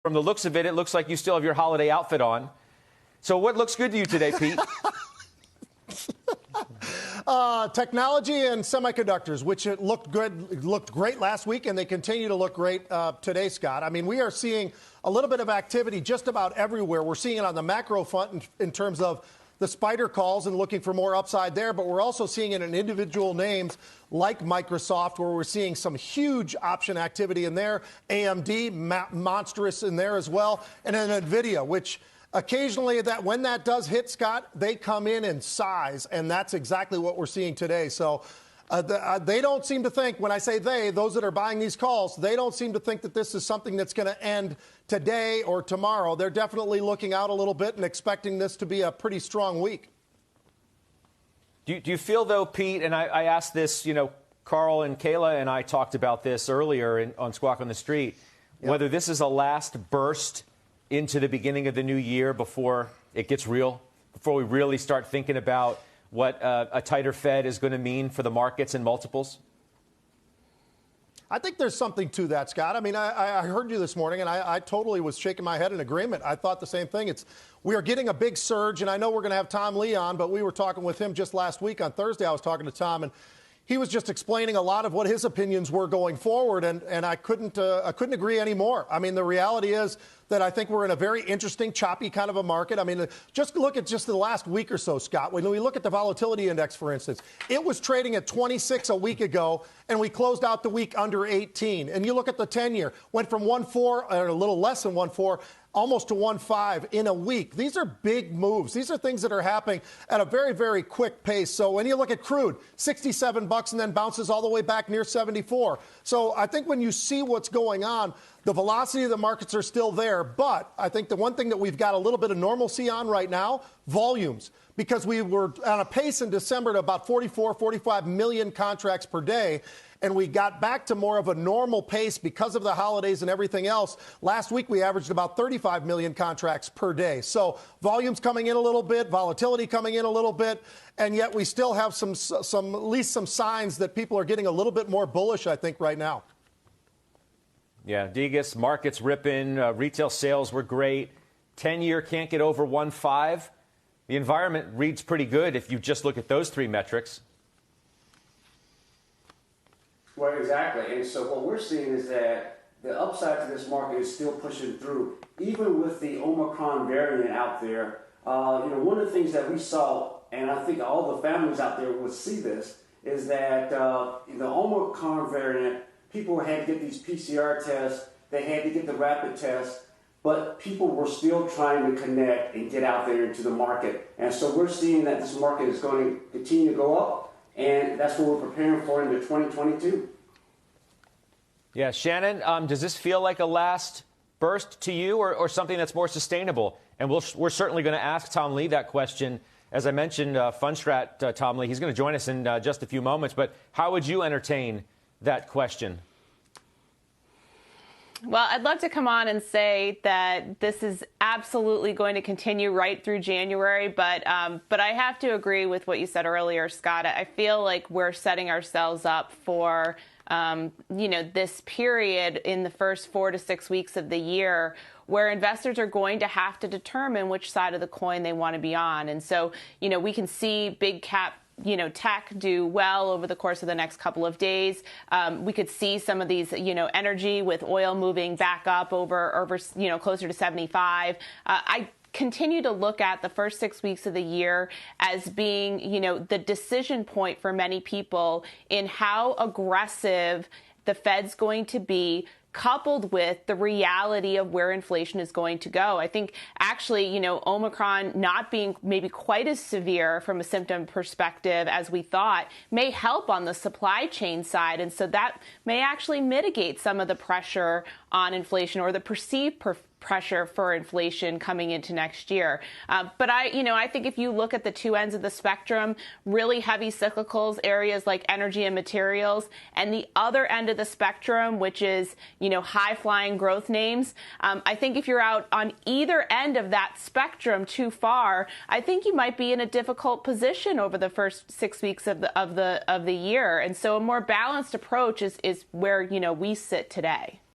From the looks of it, it looks like you still have your holiday outfit on. So what looks good to you today, Pete? Technology and semiconductors, which it looked great last week, and they continue to look great today, Scott. I mean, we are seeing a little bit of activity just about everywhere. We're seeing it on the macro front in terms of the spider calls and looking for more upside there, but we're also seeing it in individual names like Microsoft, where we're seeing some huge option activity in there. AMD, monstrous in there as well, and then NVIDIA, which occasionally when that does hit, Scott, they come in size, and that's exactly what we're seeing today. So they don't seem to think, when I say those that are buying these calls, they don't seem to think that this is something that's going to end today or tomorrow. They're definitely looking out a little bit and expecting this to be a pretty strong week. Do you feel, though, Pete, and I asked this, Carl and Kayla and I talked about this earlier on Squawk on the Street, whether this is a last burst into the beginning of the new year before it gets real, before we really start thinking about what a tighter Fed is going to mean for the markets and multiples? I think there's something to that, Scott. I mean, I heard you this morning, and I totally was shaking my head in agreement. I thought the same thing. We are getting a big surge, and I know we're going to have Tom Lee on, but we were talking with him just last week. On Thursday, I was talking to Tom, and he was just explaining a lot of what his opinions were going forward, and I couldn't agree anymore. I mean, the reality is that I think we're in a very interesting, choppy kind of a market. I mean, just look at just the last week or so, Scott. When we look at the volatility index, for instance, it was trading at 26 a week ago, and we closed out the week under 18. And you look at the 10-year, went from 1.4, or a little less than 1.4, almost to 1.5 in a week. These are big moves. These are things that are happening at a very, very quick pace. So when you look at crude, $67 and then bounces all the way back near 74. So I think when you see what's going on, the velocity of the markets are still there. But I think the one thing that we've got a little bit of normalcy on right now, volumes, because we were on a pace in December to about 44, 45 million contracts per day. And we got back to more of a normal pace because of the holidays and everything else. Last week, we averaged about 35 million contracts per day. So volumes coming in a little bit, volatility coming in a little bit, and yet we still have some at least some signs that people are getting a little bit more bullish, I think, right now. Yeah, Degas, markets ripping, retail sales were great. 10-year can't get over 1.5. The environment reads pretty good if you just look at those three metrics. Well, exactly. And so what we're seeing is that the upside to this market is still pushing through, even with the Omicron variant out there. One of the things that we saw, and I think all the families out there will see this, is that the Omicron variant, people had to get these PCR tests, they had to get the rapid tests, but people were still trying to connect and get out there into the market. And so we're seeing that this market is going to continue to go up. And that's what we're preparing for into 2022. Yeah, Shannon, does this feel like a last burst to you or something that's more sustainable? And we're certainly going to ask Tom Lee that question. As I mentioned, Fundstrat Tom Lee, he's going to join us in just a few moments. But how would you entertain that question? Well, I'd love to come on and say that this is absolutely going to continue right through January, but I have to agree with what you said earlier, Scott. I feel like we're setting ourselves up for, this period in the first 4 to 6 weeks of the year where investors are going to have to determine which side of the coin they want to be on. And so, we can see big cap tech do well over the course of the next couple of days. We could see some of these, energy with oil moving back up over closer to 75. I continue to look at the first 6 weeks of the year as being, the decision point for many people in how aggressive the Fed's going to be, coupled with the reality of where inflation is going to go. I think actually, Omicron not being maybe quite as severe from a symptom perspective as we thought may help on the supply chain side. And so that may actually mitigate some of the pressure on inflation or the perceived pressure for inflation coming into next year. But I think if you look at the two ends of the spectrum, really heavy cyclicals, areas like energy and materials, and the other end of the spectrum, which is, high flying growth names. I think if you're out on either end of that spectrum too far, I think you might be in a difficult position over the first 6 weeks of the year. And so a more balanced approach is where, we sit today.